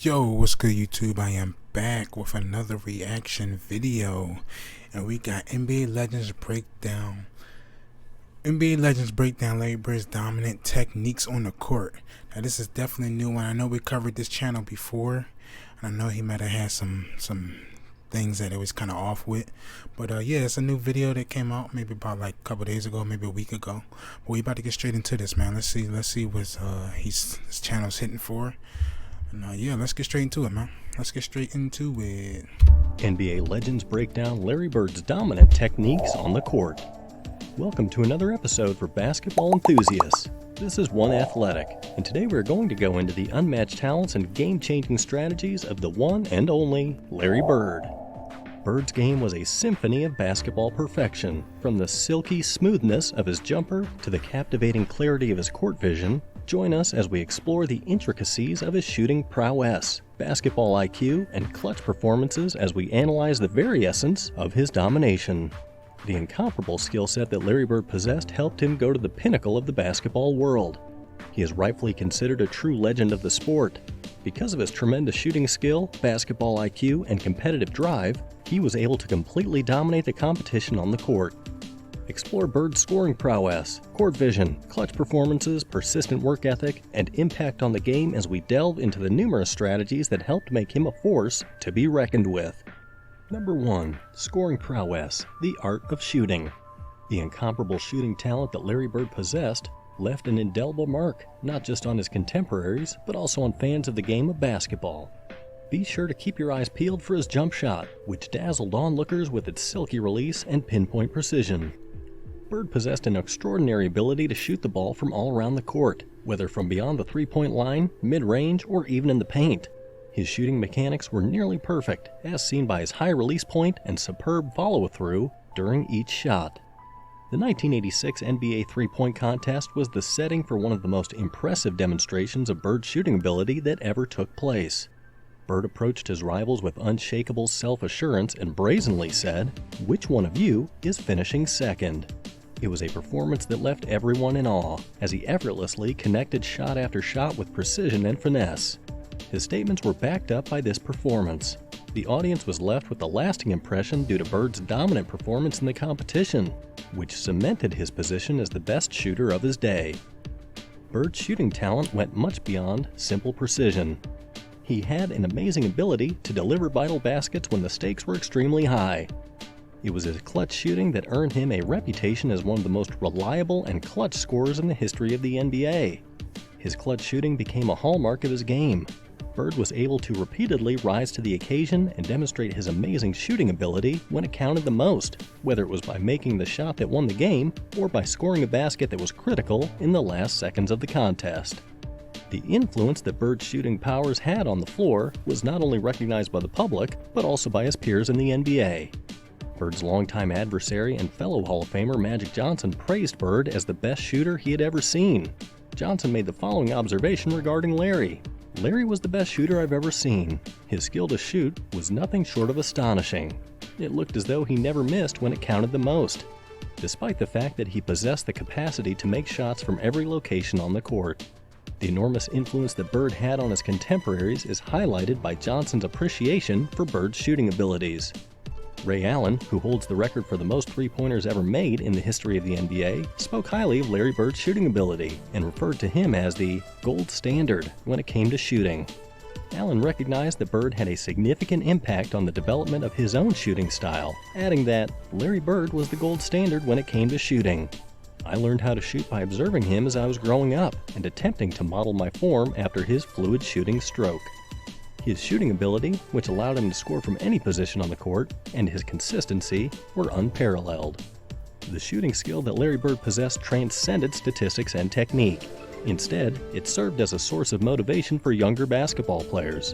Yo, what's good YouTube? I am back with another reaction video, and we got NBA Legends breakdown. NBA Legends breakdown Larry Bird's dominant techniques on the court. Now this is definitely a new one. I know we covered this channel before, and I know he might have had some things that it was kind of off with, but yeah, it's a new video that came out maybe about like a couple days ago, maybe a week ago. But we about to get straight into this, man. Let's see what his channel's hitting for. And yeah, let's get straight into it, man. Let's get straight into it. NBA Legends break down Larry Bird's dominant techniques on the court. Welcome to another episode for basketball enthusiasts. This is One Athletic, and today we're going to go into the unmatched talents and game-changing strategies of the one and only Larry Bird. Bird's game was a symphony of basketball perfection, from the silky smoothness of his jumper to the captivating clarity of his court vision. Join us as we explore the intricacies of his shooting prowess, basketball IQ, and clutch performances as we analyze the very essence of his domination. The incomparable skill set that Larry Bird possessed helped him go to the pinnacle of the basketball world. He is rightfully considered a true legend of the sport. Because of his tremendous shooting skill, basketball IQ, and competitive drive, he was able to completely dominate the competition on the court. Explore Bird's scoring prowess, court vision, clutch performances, persistent work ethic, and impact on the game as we delve into the numerous strategies that helped make him a force to be reckoned with. Number 1. Scoring prowess, the art of shooting. The incomparable shooting talent that Larry Bird possessed left an indelible mark, not just on his contemporaries, but also on fans of the game of basketball. Be sure to keep your eyes peeled for his jump shot, which dazzled onlookers with its silky release and pinpoint precision. Bird possessed an extraordinary ability to shoot the ball from all around the court, whether from beyond the three-point line, mid-range, or even in the paint. His shooting mechanics were nearly perfect, as seen by his high release point and superb follow-through during each shot. The 1986 NBA three-point contest was the setting for one of the most impressive demonstrations of Bird's shooting ability that ever took place. Bird approached his rivals with unshakable self-assurance and brazenly said, "Which one of you is finishing second?" It was a performance that left everyone in awe, as he effortlessly connected shot after shot with precision and finesse. His statements were backed up by this performance. The audience was left with a lasting impression due to Bird's dominant performance in the competition, which cemented his position as the best shooter of his day. Bird's shooting talent went much beyond simple precision. He had an amazing ability to deliver vital baskets when the stakes were extremely high. It was his clutch shooting that earned him a reputation as one of the most reliable and clutch scorers in the history of the NBA. His clutch shooting became a hallmark of his game. Bird was able to repeatedly rise to the occasion and demonstrate his amazing shooting ability when it counted the most, whether it was by making the shot that won the game or by scoring a basket that was critical in the last seconds of the contest. The influence that Bird's shooting powers had on the floor was not only recognized by the public, but also by his peers in the NBA. Bird's longtime adversary and fellow Hall of Famer Magic Johnson praised Bird as the best shooter he had ever seen. Johnson made the following observation regarding Larry. "Larry was the best shooter I've ever seen. His skill to shoot was nothing short of astonishing. It looked as though he never missed when it counted the most, despite the fact that he possessed the capacity to make shots from every location on the court." The enormous influence that Bird had on his contemporaries is highlighted by Johnson's appreciation for Bird's shooting abilities. Ray Allen, who holds the record for the most three-pointers ever made in the history of the NBA, spoke highly of Larry Bird's shooting ability and referred to him as the gold standard when it came to shooting. Allen recognized that Bird had a significant impact on the development of his own shooting style, adding that Larry Bird was the gold standard when it came to shooting. "I learned how to shoot by observing him as I was growing up and attempting to model my form after his fluid shooting stroke." His shooting ability, which allowed him to score from any position on the court, and his consistency were unparalleled. The shooting skill that Larry Bird possessed transcended statistics and technique. Instead, it served as a source of motivation for younger basketball players.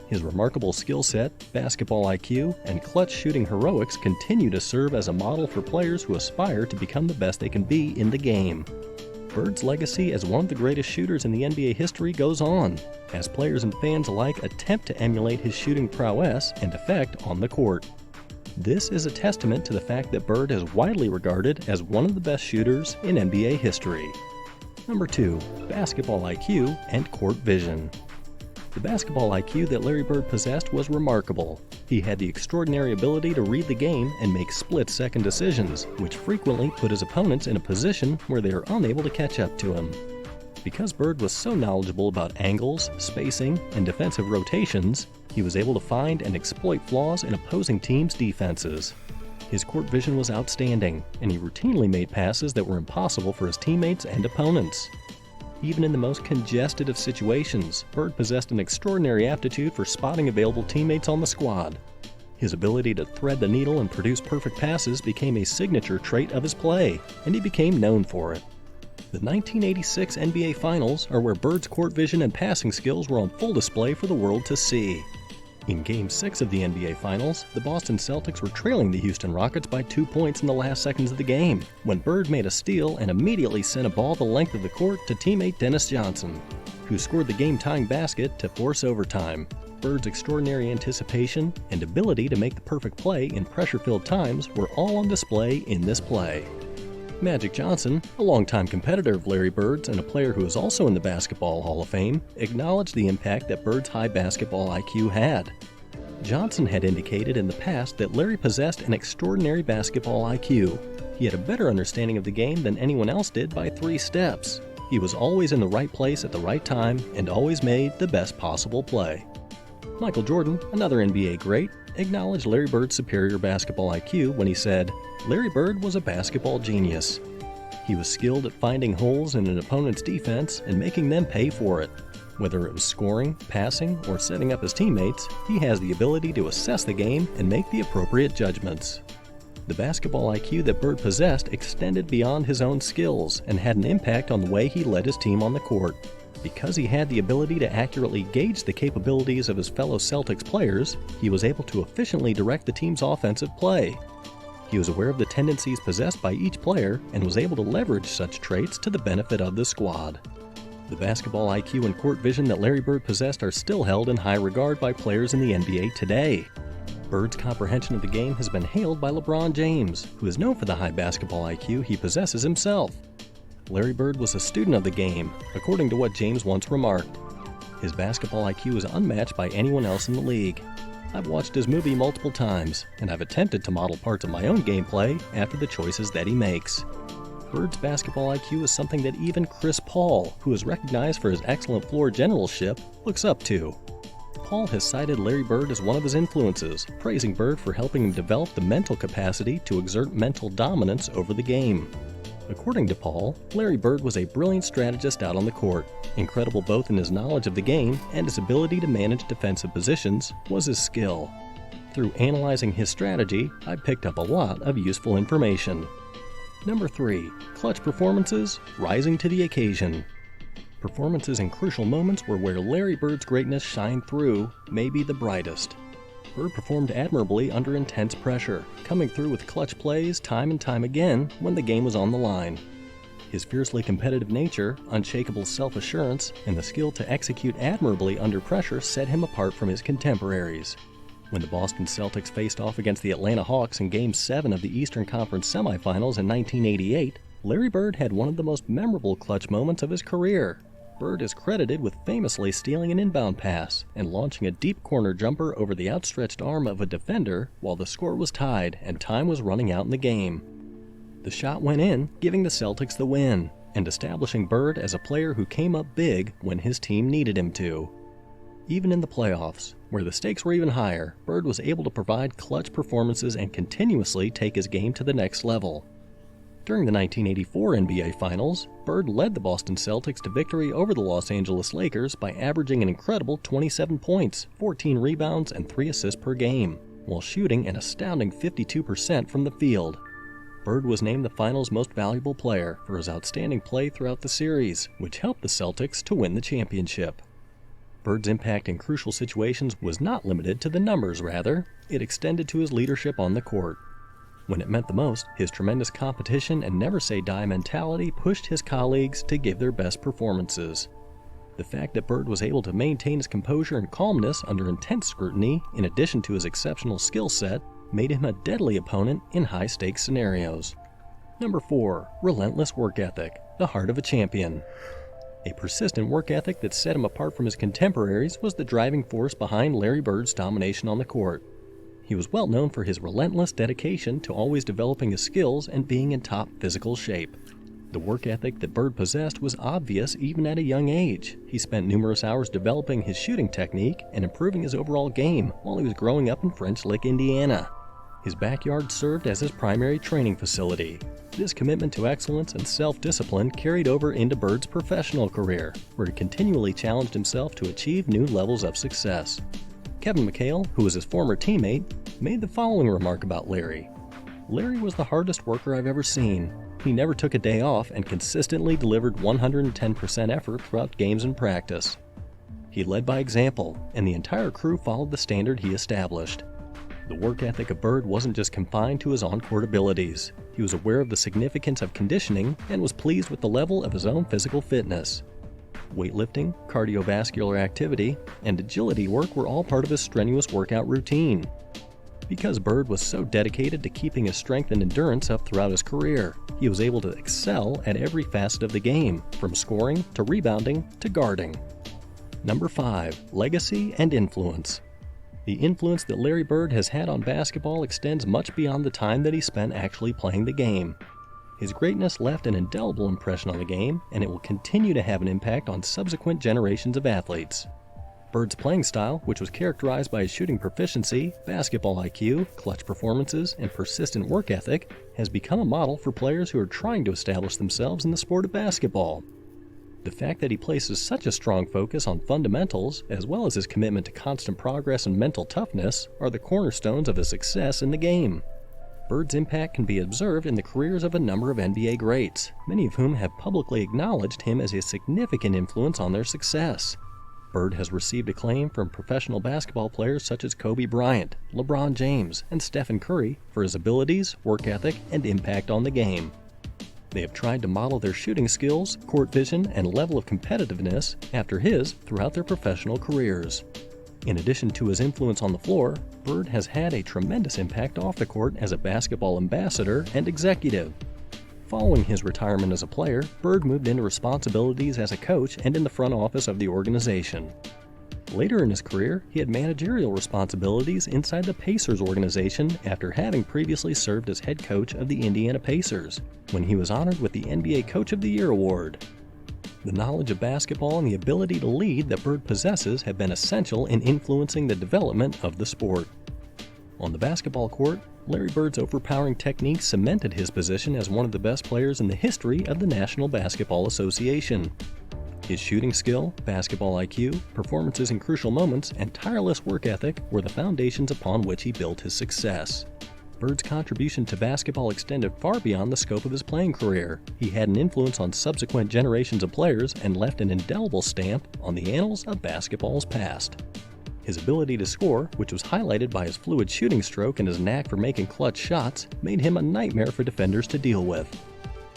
His remarkable skill set, basketball IQ, and clutch shooting heroics continue to serve as a model for players who aspire to become the best they can be in the game. Bird's legacy as one of the greatest shooters in the NBA history goes on, as players and fans alike attempt to emulate his shooting prowess and effect on the court. This is a testament to the fact that Bird is widely regarded as one of the best shooters in NBA history. Number 2. Basketball IQ and court vision. The basketball IQ that Larry Bird possessed was remarkable. He had the extraordinary ability to read the game and make split-second decisions, which frequently put his opponents in a position where they are unable to catch up to him. Because Bird was so knowledgeable about angles, spacing, and defensive rotations, he was able to find and exploit flaws in opposing teams' defenses. His court vision was outstanding, and he routinely made passes that were impossible for his teammates and opponents. Even in the most congested of situations, Bird possessed an extraordinary aptitude for spotting available teammates on the squad. His ability to thread the needle and produce perfect passes became a signature trait of his play, and he became known for it. The 1986 NBA Finals are where Bird's court vision and passing skills were on full display for the world to see. In Game 6 of the NBA Finals, the Boston Celtics were trailing the Houston Rockets by 2 points in the last seconds of the game, when Bird made a steal and immediately sent a ball the length of the court to teammate Dennis Johnson, who scored the game-tying basket to force overtime. Bird's extraordinary anticipation and ability to make the perfect play in pressure-filled times were all on display in this play. Magic Johnson, a longtime competitor of Larry Bird's and a player who is also in the Basketball Hall of Fame, acknowledged the impact that Bird's high basketball IQ had. Johnson had indicated in the past that Larry possessed an extraordinary basketball IQ. He had a better understanding of the game than anyone else did by 3 steps. He was always in the right place at the right time and always made the best possible play. Michael Jordan, another NBA great, acknowledged Larry Bird's superior basketball IQ when he said, "Larry Bird was a basketball genius. He was skilled at finding holes in an opponent's defense and making them pay for it. Whether it was scoring, passing, or setting up his teammates, he has the ability to assess the game and make the appropriate judgments." The basketball IQ that Bird possessed extended beyond his own skills and had an impact on the way he led his team on the court. Because he had the ability to accurately gauge the capabilities of his fellow Celtics players, he was able to efficiently direct the team's offensive play. He was aware of the tendencies possessed by each player and was able to leverage such traits to the benefit of the squad. The basketball IQ and court vision that Larry Bird possessed are still held in high regard by players in the NBA today. Bird's comprehension of the game has been hailed by LeBron James, who is known for the high basketball IQ he possesses himself. Larry Bird was a student of the game, according to what James once remarked. His basketball IQ is unmatched by anyone else in the league. I've watched his movie multiple times, and I've attempted to model parts of my own gameplay after the choices that he makes. Bird's basketball IQ is something that even Chris Paul, who is recognized for his excellent floor generalship, looks up to. Paul has cited Larry Bird as one of his influences, praising Bird for helping him develop the mental capacity to exert mental dominance over the game. According to Paul, Larry Bird was a brilliant strategist out on the court. Incredible both in his knowledge of the game and his ability to manage defensive positions was his skill. Through analyzing his strategy, I picked up a lot of useful information. Number 3. Clutch performances, rising to the occasion. Performances in crucial moments were where Larry Bird's greatness shined through, maybe the brightest. Bird performed admirably under intense pressure, coming through with clutch plays time and time again when the game was on the line. His fiercely competitive nature, unshakable self-assurance, and the skill to execute admirably under pressure set him apart from his contemporaries. When the Boston Celtics faced off against the Atlanta Hawks in Game 7 of the Eastern Conference semifinals in 1988, Larry Bird had one of the most memorable clutch moments of his career. Bird is credited with famously stealing an inbound pass and launching a deep corner jumper over the outstretched arm of a defender while the score was tied and time was running out in the game. The shot went in, giving the Celtics the win, and establishing Bird as a player who came up big when his team needed him to. Even in the playoffs, where the stakes were even higher, Bird was able to provide clutch performances and continuously take his game to the next level. During the 1984 NBA Finals, Bird led the Boston Celtics to victory over the Los Angeles Lakers by averaging an incredible 27 points, 14 rebounds, and 3 assists per game, while shooting an astounding 52% from the field. Bird was named the Finals' most valuable player for his outstanding play throughout the series, which helped the Celtics to win the championship. Bird's impact in crucial situations was not limited to the numbers, rather, it extended to his leadership on the court. When it meant the most, his tremendous competition and never-say-die mentality pushed his colleagues to give their best performances. The fact that Bird was able to maintain his composure and calmness under intense scrutiny, in addition to his exceptional skill set, made him a deadly opponent in high-stakes scenarios. Number 4. Relentless work ethic, the heart of a champion. A persistent work ethic that set him apart from his contemporaries was the driving force behind Larry Bird's domination on the court. He was well known for his relentless dedication to always developing his skills and being in top physical shape. The work ethic that Bird possessed was obvious even at a young age. He spent numerous hours developing his shooting technique and improving his overall game while he was growing up in French Lick, Indiana. His backyard served as his primary training facility. This commitment to excellence and self-discipline carried over into Bird's professional career, where he continually challenged himself to achieve new levels of success. Kevin McHale, who was his former teammate, made the following remark about Larry. "Larry was the hardest worker I've ever seen. He never took a day off and consistently delivered 110% effort throughout games and practice. He led by example, and the entire crew followed the standard he established." The work ethic of Bird wasn't just confined to his on-court abilities. He was aware of the significance of conditioning and was pleased with the level of his own physical fitness. Weightlifting, cardiovascular activity, and agility work were all part of his strenuous workout routine. Because Bird was so dedicated to keeping his strength and endurance up throughout his career, he was able to excel at every facet of the game, from scoring to rebounding to guarding. Number 5. Legacy and influence. The influence that Larry Bird has had on basketball extends much beyond the time that he spent actually playing the game. His greatness left an indelible impression on the game, and it will continue to have an impact on subsequent generations of athletes. Bird's playing style, which was characterized by his shooting proficiency, basketball IQ, clutch performances, and persistent work ethic, has become a model for players who are trying to establish themselves in the sport of basketball. The fact that he places such a strong focus on fundamentals, as well as his commitment to constant progress and mental toughness, are the cornerstones of his success in the game. Bird's impact can be observed in the careers of a number of NBA greats, many of whom have publicly acknowledged him as a significant influence on their success. Bird has received acclaim from professional basketball players such as Kobe Bryant, LeBron James, and Stephen Curry for his abilities, work ethic, and impact on the game. They have tried to model their shooting skills, court vision, and level of competitiveness after his throughout their professional careers. In addition to his influence on the floor, Bird has had a tremendous impact off the court as a basketball ambassador and executive. Following his retirement as a player, Bird moved into responsibilities as a coach and in the front office of the organization. Later in his career, he had managerial responsibilities inside the Pacers organization after having previously served as head coach of the Indiana Pacers, when he was honored with the NBA Coach of the Year award. The knowledge of basketball and the ability to lead that Bird possesses have been essential in influencing the development of the sport. On the basketball court, Larry Bird's overpowering technique cemented his position as one of the best players in the history of the National Basketball Association. His shooting skill, basketball IQ, performances in crucial moments, and tireless work ethic were the foundations upon which he built his success. Bird's contribution to basketball extended far beyond the scope of his playing career. He had an influence on subsequent generations of players and left an indelible stamp on the annals of basketball's past. His ability to score, which was highlighted by his fluid shooting stroke and his knack for making clutch shots, made him a nightmare for defenders to deal with.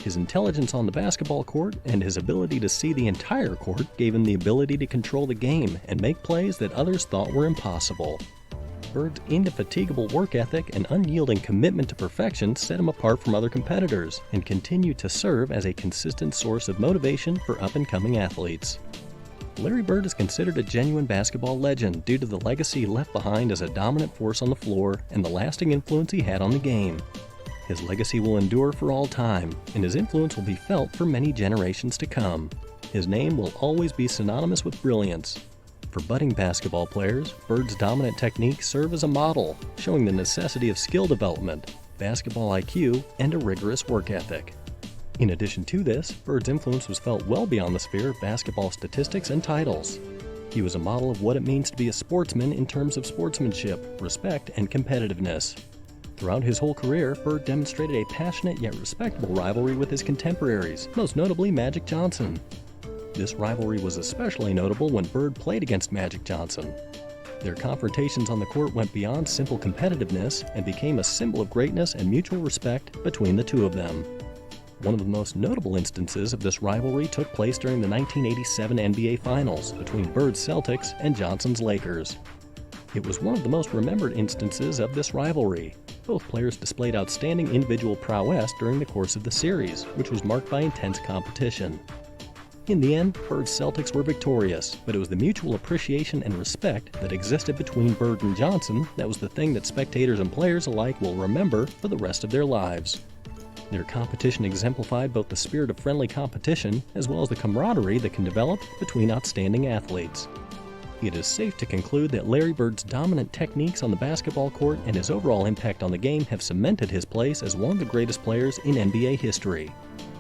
His intelligence on the basketball court and his ability to see the entire court gave him the ability to control the game and make plays that others thought were impossible. Bird's indefatigable work ethic and unyielding commitment to perfection set him apart from other competitors and continued to serve as a consistent source of motivation for up-and-coming athletes. Larry Bird is considered a genuine basketball legend due to the legacy he left behind as a dominant force on the floor and the lasting influence he had on the game. His legacy will endure for all time, and his influence will be felt for many generations to come. His name will always be synonymous with brilliance. For budding basketball players, Bird's dominant techniques serve as a model, showing the necessity of skill development, basketball IQ, and a rigorous work ethic. In addition to this, Bird's influence was felt well beyond the sphere of basketball statistics and titles. He was a model of what it means to be a sportsman in terms of sportsmanship, respect, and competitiveness. Throughout his whole career, Bird demonstrated a passionate yet respectable rivalry with his contemporaries, most notably Magic Johnson. This rivalry was especially notable when Bird played against Magic Johnson. Their confrontations on the court went beyond simple competitiveness and became a symbol of greatness and mutual respect between the two of them. One of the most notable instances of this rivalry took place during the 1987 NBA Finals between Bird's Celtics and Johnson's Lakers. It was one of the most remembered instances of this rivalry. Both players displayed outstanding individual prowess during the course of the series, which was marked by intense competition. In the end, Bird's Celtics were victorious, but it was the mutual appreciation and respect that existed between Bird and Johnson that was the thing that spectators and players alike will remember for the rest of their lives. Their competition exemplified both the spirit of friendly competition as well as the camaraderie that can develop between outstanding athletes. It is safe to conclude that Larry Bird's dominant techniques on the basketball court and his overall impact on the game have cemented his place as one of the greatest players in NBA history.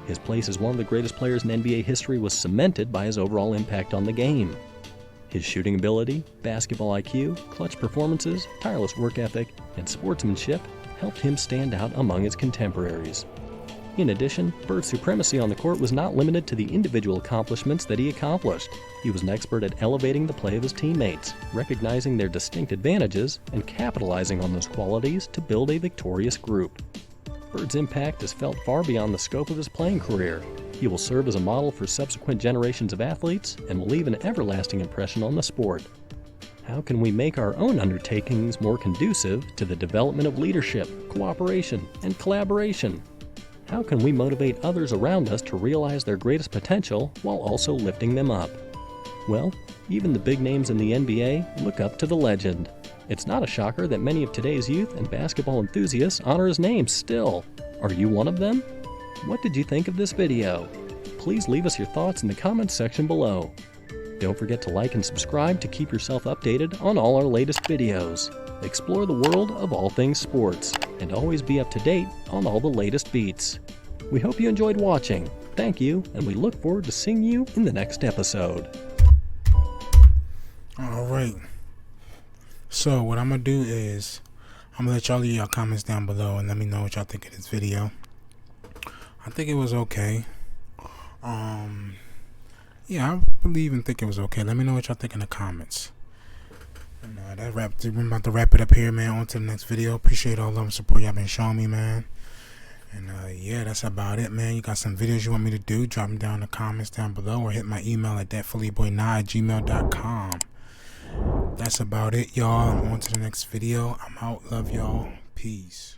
His place as one of the greatest players in NBA history was cemented by his overall impact on the game. His shooting ability, basketball IQ, clutch performances, tireless work ethic, and sportsmanship helped him stand out among his contemporaries. In addition, Bird's supremacy on the court was not limited to the individual accomplishments that he accomplished. He was an expert at elevating the play of his teammates, recognizing their distinct advantages, and capitalizing on those qualities to build a victorious group. Bird's impact is felt far beyond the scope of his playing career. He will serve as a model for subsequent generations of athletes and will leave an everlasting impression on the sport. How can we make our own undertakings more conducive to the development of leadership, cooperation, and collaboration? How can we motivate others around us to realize their greatest potential while also lifting them up? Well, even the big names in the NBA look up to the legend. It's not a shocker that many of today's youth and basketball enthusiasts honor his name still. Are you one of them? What did you think of this video? Please leave us your thoughts in the comments section below. Don't forget to like and subscribe to keep yourself updated on all our latest videos. Explore the world of all things sports, and always be up to date on all the latest beats. We hope you enjoyed watching. Thank you, and we look forward to seeing you in the next episode. Alright. So what I'm going to do is, I'm going to let y'all leave your comments down below and let me know what y'all think of this video. I think it was okay. Yeah, I believe and think it was okay. Let me know what y'all think in the comments. And I'm about to wrap it up here, man. On to the next video. Appreciate all the support y'all been showing me, man. And yeah, that's about it, man. You got some videos you want me to do, drop them down in the comments down below, or hit my email at DATPHILLYBOINAH@gmail.com. That's about it, y'all. On to the next video. I'm out. Love y'all. Peace.